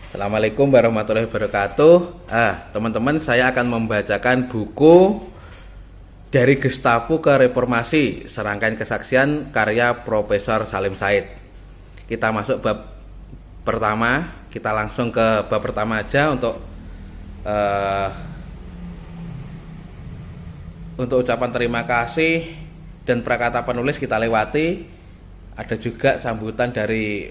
Assalamualaikum warahmatullahi wabarakatuh. Teman-teman, saya akan membacakan buku Dari Gestapo ke Reformasi, serangkaian kesaksian karya Profesor Salim Said. Kita masuk bab pertama. Kita langsung ke bab pertama aja untuk ucapan terima kasih dan prakata penulis kita lewati. Ada juga sambutan dari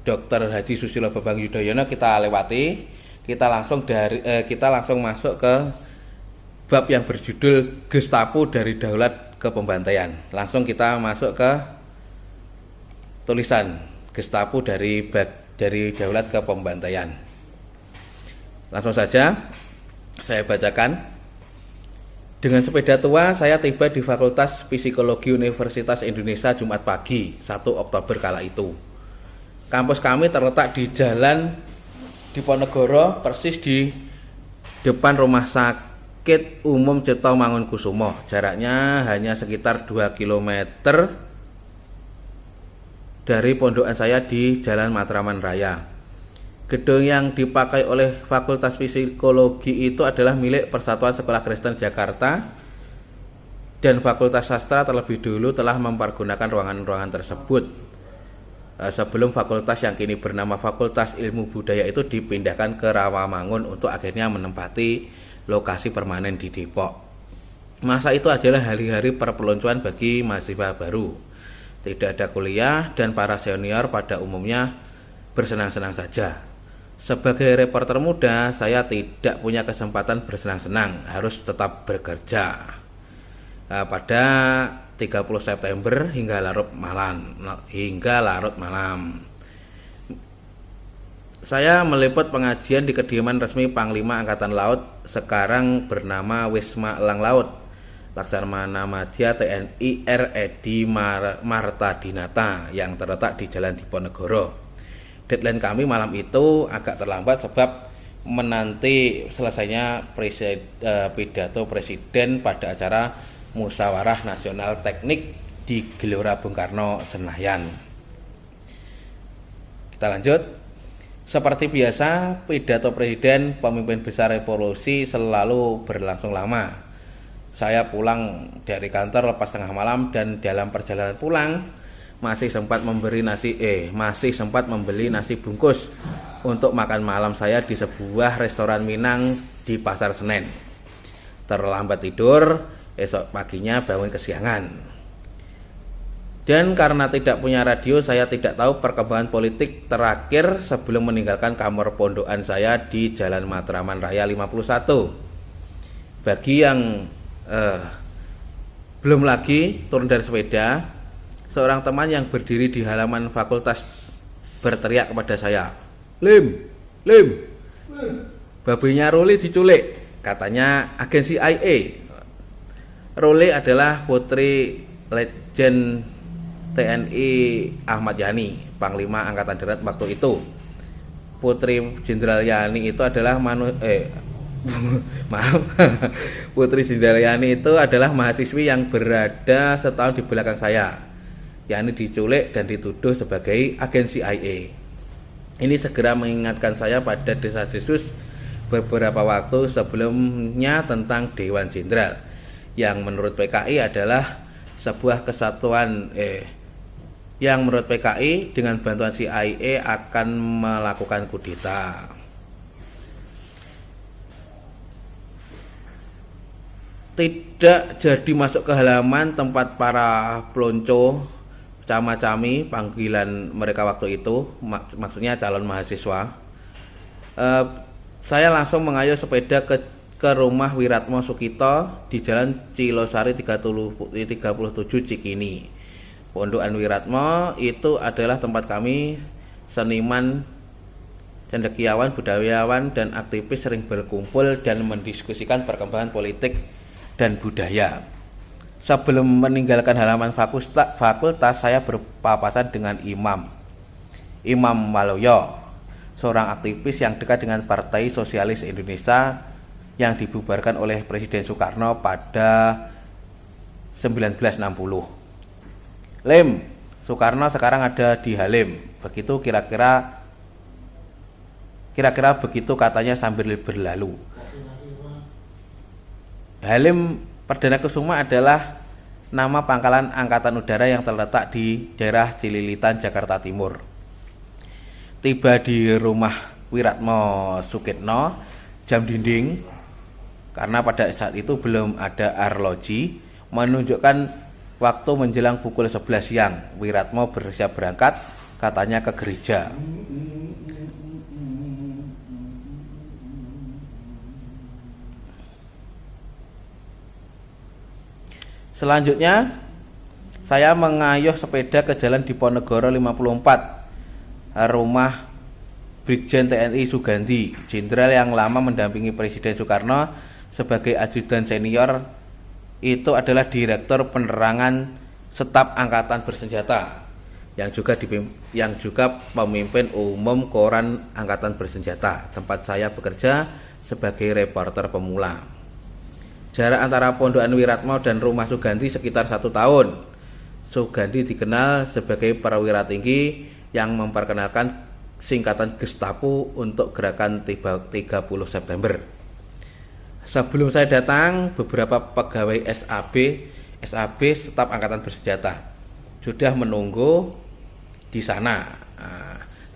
Dr. Haji Susilo Bambang Yudhoyono kita lewati. Kita langsung masuk ke bab yang berjudul Gestapo dari Daulat ke Pembantaian. Langsung kita masuk ke tulisan Gestapo dari Daulat ke Pembantaian. Langsung saja saya bacakan. Dengan sepeda tua, saya tiba di Fakultas Psikologi Universitas Indonesia Jumat pagi, 1 Oktober kala itu. Kampus kami terletak di Jalan Diponegoro, persis di depan Rumah Sakit Umum Cipto Mangunkusumo. Jaraknya hanya sekitar 2 km dari pondokan saya di Jalan Matraman Raya. Gedung yang dipakai oleh Fakultas Psikologi itu adalah milik Persatuan Sekolah Kristen Jakarta, dan Fakultas Sastra terlebih dulu telah mempergunakan ruangan-ruangan tersebut sebelum fakultas yang kini bernama Fakultas Ilmu Budaya itu dipindahkan ke Rawamangun untuk akhirnya menempati lokasi permanen di Depok. Masa itu adalah hari-hari perpeloncoan bagi mahasiswa baru. Tidak ada kuliah dan para senior pada umumnya bersenang-senang saja. Sebagai reporter muda, saya tidak punya kesempatan bersenang-senang, harus tetap bekerja. Pada 30 September hingga larut malam. Saya meliput pengajian di kediaman resmi Panglima Angkatan Laut, sekarang bernama Wisma Elang Laut, Laksamana Madya TNI R. Edi Martadinata, yang terletak di Jalan Diponegoro. Deadline kami malam itu agak terlambat sebab menanti selesainya pidato Presiden pada acara Musyawarah Nasional Teknik di Gelora Bung Karno, Senayan. Kita lanjut. Seperti biasa, pidato Presiden pemimpin besar revolusi selalu berlangsung lama. Saya pulang dari kantor lepas tengah malam, dan dalam perjalanan pulang masih sempat membeli nasi bungkus untuk makan malam saya di sebuah restoran Minang di Pasar Senen. Terlambat tidur, esok paginya bangun kesiangan. Dan karena tidak punya radio, saya tidak tahu perkembangan politik terakhir sebelum meninggalkan kamar pondokan saya di Jalan Matraman Raya 51. Bagi yang belum lagi turun dari sepeda, seorang teman yang berdiri di halaman fakultas berteriak kepada saya, Lim, babinya Ruli diculik, katanya agen CIA. Ruli adalah putri Legend TNI Ahmad Yani, Panglima Angkatan Darat waktu itu. Putri Jenderal Yani itu adalah Putri Jenderal Yani itu adalah mahasiswi yang berada setahun di belakang saya. Yani diculik dan dituduh sebagai agen CIA. Ini segera mengingatkan saya pada desas-desus beberapa waktu sebelumnya tentang Dewan Jenderal, yang menurut PKI adalah sebuah kesatuan yang menurut PKI dengan bantuan CIA akan melakukan kudeta. Tidak jadi masuk ke halaman tempat para pelonco, cama-cami panggilan mereka waktu itu, maksudnya calon mahasiswa. Saya langsung mengayuh sepeda ke rumah Wiratmo Sukito di Jalan Cilosari 37 Cikini. Pondokan Wiratmo itu adalah tempat kami seniman, cendekiawan, budayawan, dan aktivis sering berkumpul dan mendiskusikan perkembangan politik dan budaya. Sebelum meninggalkan halaman fakultas, saya berpapasan dengan Imam Waloyo, seorang aktivis yang dekat dengan Partai Sosialis Indonesia yang dibubarkan oleh Presiden Soekarno pada 1960. Lim, Soekarno sekarang ada di Halim. Begitu kira-kira Kira-kira begitu katanya sambil berlalu. Halim Perdana Kusuma adalah nama pangkalan angkatan udara yang terletak di daerah Cililitan, Jakarta Timur. Tiba di rumah Wiratmo Sukitno jam dinding, karena pada saat itu belum ada arloji, menunjukkan waktu menjelang pukul 11 siang. Wiratmo bersiap berangkat, katanya ke gereja. Selanjutnya saya mengayuh sepeda ke Jalan Diponegoro 54, rumah Brigjen TNI Sugandi, jenderal yang lama mendampingi Presiden Soekarno sebagai ajudan senior. Itu adalah Direktur Penerangan Staf Angkatan Bersenjata yang juga pemimpin umum Koran Angkatan Bersenjata, tempat saya bekerja sebagai reporter pemula. Jarak antara Pondokan Wiratmo dan rumah Sugandi sekitar 1 tahun. Sugandi dikenal sebagai perwira tinggi yang memperkenalkan singkatan Gestapo untuk gerakan 30 September. Sebelum saya datang, beberapa pegawai SAB Staf Angkatan Bersenjata sudah menunggu di sana.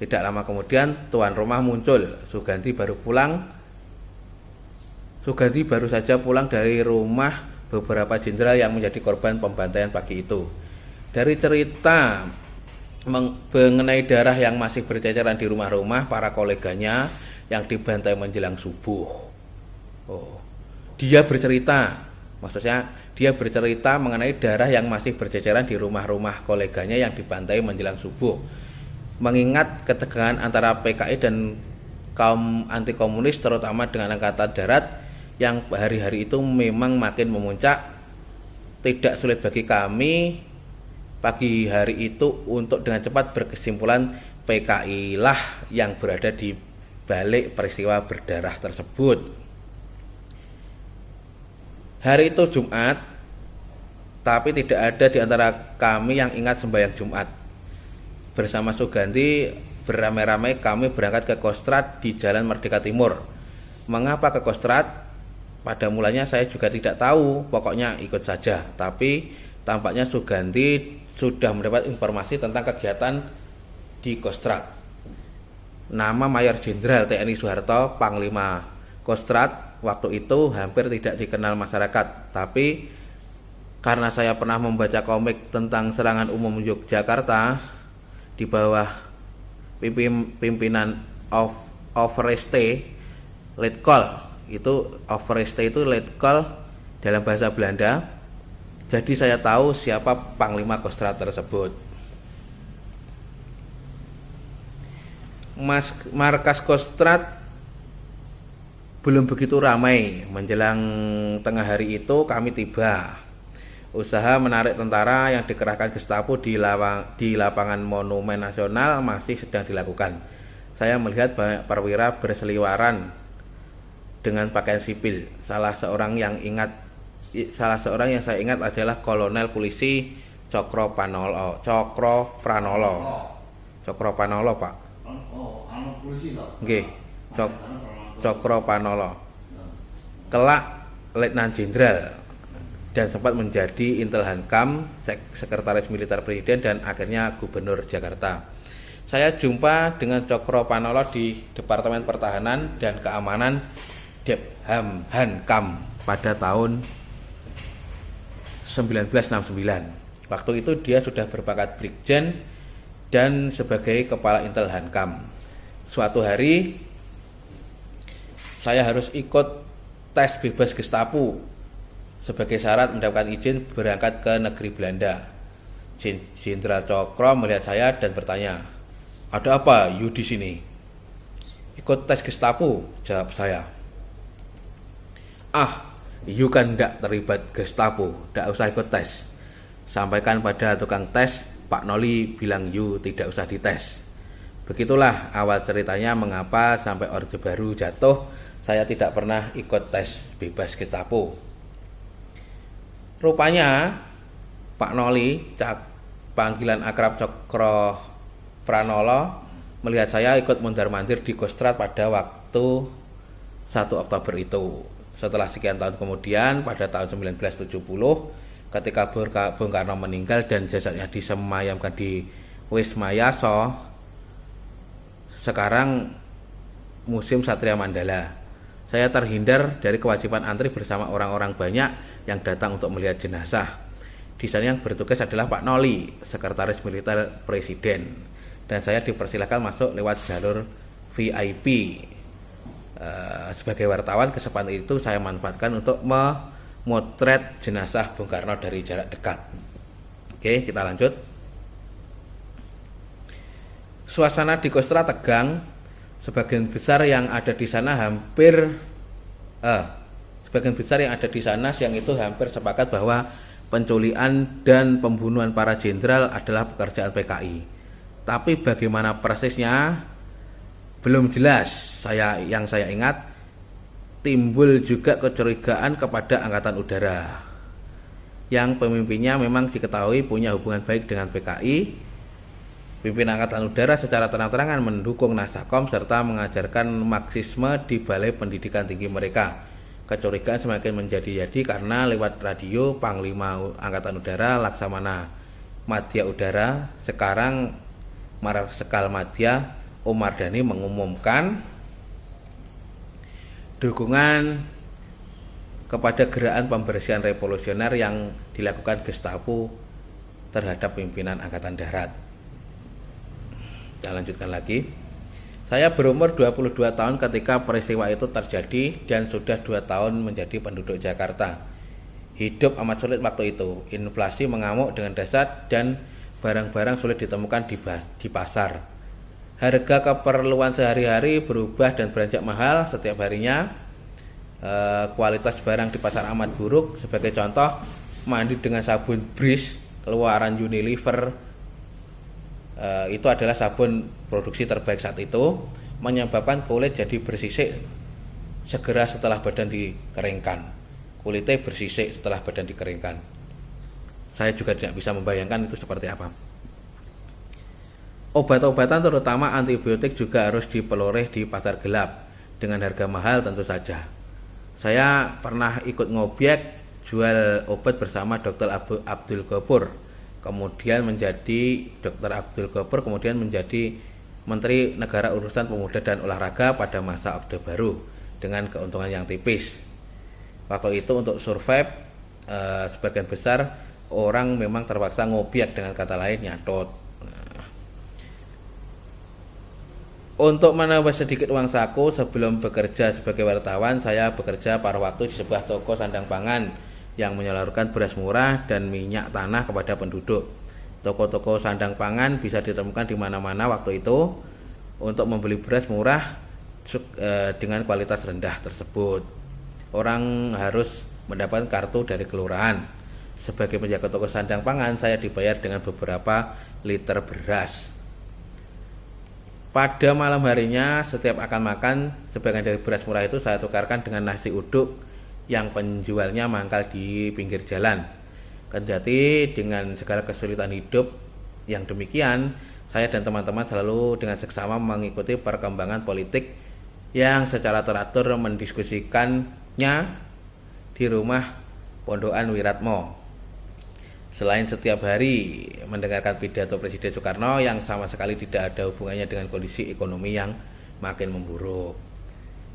Tidak lama kemudian tuan rumah muncul. Sugandi baru saja pulang dari rumah beberapa jenderal yang menjadi korban pembantaian pagi itu. Dari cerita mengenai darah yang masih berceceran di rumah-rumah para koleganya yang dibantai menjelang subuh. Dia bercerita mengenai darah yang masih berceceran di rumah-rumah koleganya yang dibantai menjelang subuh. Mengingat ketegangan antara PKI dan kaum anti komunis, terutama dengan Angkatan Darat yang hari-hari itu memang makin memuncak, tidak sulit bagi kami pagi hari itu untuk dengan cepat berkesimpulan PKI lah yang berada di balik peristiwa berdarah tersebut. Hari itu Jumat, tapi tidak ada di antara kami yang ingat sembahyang Jumat. Bersama Sugandi beramai-ramai kami berangkat ke Kostrad di Jalan Merdeka Timur. Mengapa ke Kostrad? Pada mulanya saya juga tidak tahu, pokoknya ikut saja. Tapi tampaknya Sugandi sudah mendapat informasi tentang kegiatan di Kostrad. Nama Mayor Jenderal TNI Soeharto, Panglima Kostrad, waktu itu hampir tidak dikenal masyarakat. Tapi karena saya pernah membaca komik tentang serangan umum Yogyakarta di bawah pimpinan Overste Letkol, itu Overste itu Letkol dalam bahasa Belanda. Jadi saya tahu siapa Panglima Kostrad tersebut. Markas Kostrad belum begitu ramai. Menjelang tengah hari itu kami tiba. Usaha menarik tentara yang dikerahkan Gestapo di lapangan Monumen Nasional masih sedang dilakukan. Saya melihat banyak perwira berseliweran dengan pakaian sipil. Salah seorang yang saya ingat adalah Kolonel Polisi Cokro Pranolo, Pak. Nggih. Cokro Pranolo. Kelak Letnan Jenderal dan sempat menjadi Intel Hankam, Sekretaris Militer Presiden dan akhirnya Gubernur Jakarta. Saya jumpa dengan Cokro Pranolo di Departemen Pertahanan dan Keamanan Deptham Hankam pada tahun 1969. Waktu itu dia sudah berpangkat Brigjen dan sebagai Kepala Intel Hankam. Suatu hari saya harus ikut tes bebas Gestapo sebagai syarat mendapatkan izin berangkat ke negeri Belanda. Jenderal Cokro melihat saya dan bertanya, "Ada apa you di sini?" "Ikut tes Gestapo," jawab saya. "Ah, you kan tidak terlibat Gestapo, tidak usah ikut tes. Sampaikan pada tukang tes, Pak Noli bilang you tidak usah dites." Begitulah awal ceritanya mengapa sampai Orde Baru jatuh saya tidak pernah ikut tes bebas Gestapo. Rupanya Pak Noli, panggilan akrab Cokro Pranolo, melihat saya ikut mondar-mandir di Kostrad pada waktu 1 Oktober itu. Setelah sekian tahun kemudian, pada tahun 1970, ketika Bung Karno meninggal dan jasadnya disemayamkan di Wisma Yaso, sekarang Museum Satria Mandala, saya terhindar dari kewajiban antri bersama orang-orang banyak yang datang untuk melihat jenazah. Di sana yang bertugas adalah Pak Noli, Sekretaris Militer Presiden, dan saya dipersilahkan masuk lewat jalur VIP. Sebagai wartawan, kesempatan itu saya manfaatkan untuk memotret jenazah Bung Karno dari jarak dekat. Oke, kita lanjut. Suasana di Kostrad tegang. Sebagian besar yang ada di sana siang itu hampir sepakat bahwa penculikan dan pembunuhan para jenderal adalah pekerjaan PKI. Tapi bagaimana persisnya belum jelas. Yang saya ingat, timbul juga kecurigaan kepada Angkatan Udara yang pemimpinnya memang diketahui punya hubungan baik dengan PKI. Pimpinan Angkatan Udara secara terang-terangan mendukung Nasakom serta mengajarkan Marxisme di Balai Pendidikan Tinggi mereka. Kecurigaan semakin menjadi-jadi karena lewat radio Panglima Angkatan Udara Laksamana Madya Udara, sekarang Marskal Madya Umar Dhani, mengumumkan dukungan kepada gerakan pembersihan revolusioner yang dilakukan Gestapo terhadap pimpinan Angkatan Darat. Kita lanjutkan lagi. Saya berumur 22 tahun ketika peristiwa itu terjadi dan sudah 2 tahun menjadi penduduk Jakarta. Hidup amat sulit waktu itu. Inflasi mengamuk dengan dahsyat dan barang-barang sulit ditemukan di pasar. Harga keperluan sehari-hari berubah dan beranjak mahal setiap harinya. Kualitas barang di pasar amat buruk. Sebagai contoh, mandi dengan sabun Breeze keluaran Unilever, itu adalah sabun produksi terbaik saat itu, menyebabkan kulit jadi bersisik segera setelah badan dikeringkan. Kulitnya bersisik setelah badan dikeringkan. Saya juga tidak bisa membayangkan itu seperti apa. Obat-obatan terutama antibiotik juga harus diperoleh di pasar gelap dengan harga mahal tentu saja. Saya pernah ikut ngobyek jual obat bersama Dr. Abdul Ghafur, kemudian menjadi Dr. Abdul Ghafur, kemudian menjadi Menteri Negara Urusan Pemuda dan Olahraga pada masa Orde Baru dengan keuntungan yang tipis. Waktu itu untuk survive, sebagian besar orang memang terpaksa ngobyek, dengan kata lain nyatot. Untuk menambah sedikit uang saku sebelum bekerja sebagai wartawan, saya bekerja pada waktu di sebuah toko sandang pangan yang menyalurkan beras murah dan minyak tanah kepada penduduk. Toko-toko sandang pangan bisa ditemukan di mana-mana waktu itu untuk membeli beras murah dengan kualitas rendah tersebut. Orang harus mendapatkan kartu dari kelurahan. Sebagai penjaga toko sandang pangan, saya dibayar dengan beberapa liter beras. Pada malam harinya, setiap akan makan, sebagian dari beras murah itu saya tukarkan dengan nasi uduk yang penjualnya mangkal di pinggir jalan. Kendati dengan segala kesulitan hidup yang demikian, saya dan teman-teman selalu dengan seksama mengikuti perkembangan politik yang secara teratur mendiskusikannya di rumah Pondokan Wiratmo. Selain setiap hari mendengarkan pidato Presiden Soekarno yang sama sekali tidak ada hubungannya dengan kondisi ekonomi yang makin memburuk.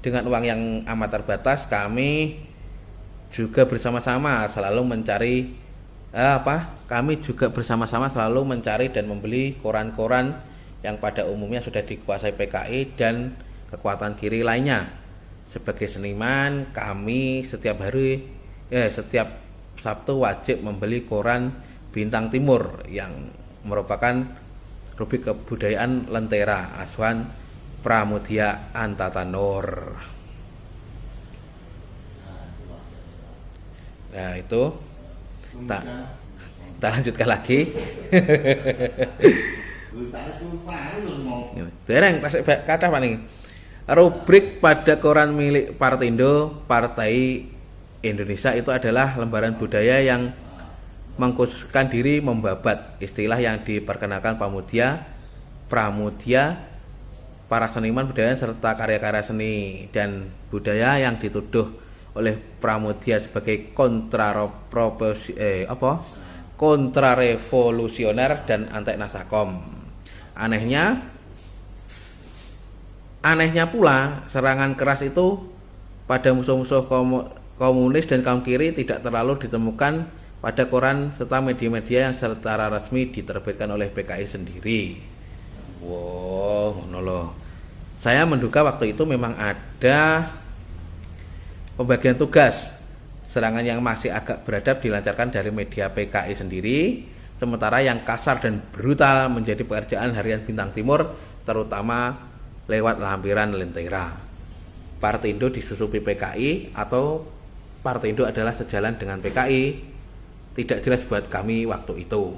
Dengan uang yang amat terbatas, kami juga bersama-sama selalu mencari dan membeli koran-koran yang pada umumnya sudah dikuasai PKI dan kekuatan kiri lainnya. Sebagai seniman, kami setiap Sabtu wajib membeli koran Bintang Timur yang merupakan rubrik kebudayaan Lentera Aswan Pramudia Antatanur. Nah itu kita lanjutkan lagi. Dereng kata apa nih? Rubrik pada koran milik Partindo Partai Indonesia itu adalah lembaran budaya yang mengkhususkan diri membabat, istilah yang diperkenalkan Pramudia para seniman budaya serta karya-karya seni dan budaya yang dituduh oleh Pramudia sebagai kontrarevolusioner dan anti nasakom. Anehnya pula, serangan keras itu pada musuh-musuh komunis dan kaum kiri tidak terlalu ditemukan pada koran serta media-media yang secara resmi diterbitkan oleh PKI sendiri. Wow, loh. Saya menduga waktu itu memang ada pembagian tugas. Serangan yang masih agak beradab dilancarkan dari media PKI sendiri, sementara yang kasar dan brutal menjadi pekerjaan harian Bintang Timur, terutama lewat lampiran Lentera. Partindo disusupi PKI atau Partindo adalah sejalan dengan PKI, tidak jelas buat kami waktu itu.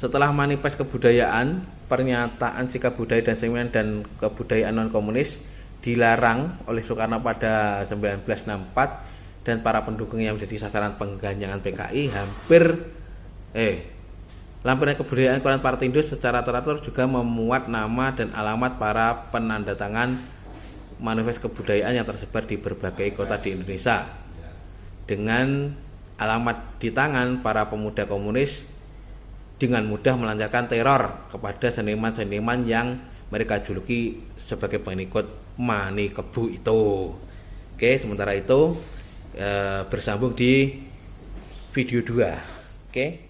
Setelah manifest kebudayaan, pernyataan sikap budaya dan seniman dan kebudayaan non-komunis dilarang oleh Soekarno pada 1964 dan para pendukung yang menjadi sasaran pengganjangan PKI lampiran kebudayaan koran Partindo secara teratur juga memuat nama dan alamat para penandatangan manifest kebudayaan yang tersebar di berbagai kota di Indonesia. Dengan alamat di tangan, para pemuda komunis dengan mudah melancarkan teror kepada seniman-seniman yang mereka juluki sebagai pengikut Mani Kebu itu. Oke, sementara itu bersambung di video 2. Oke.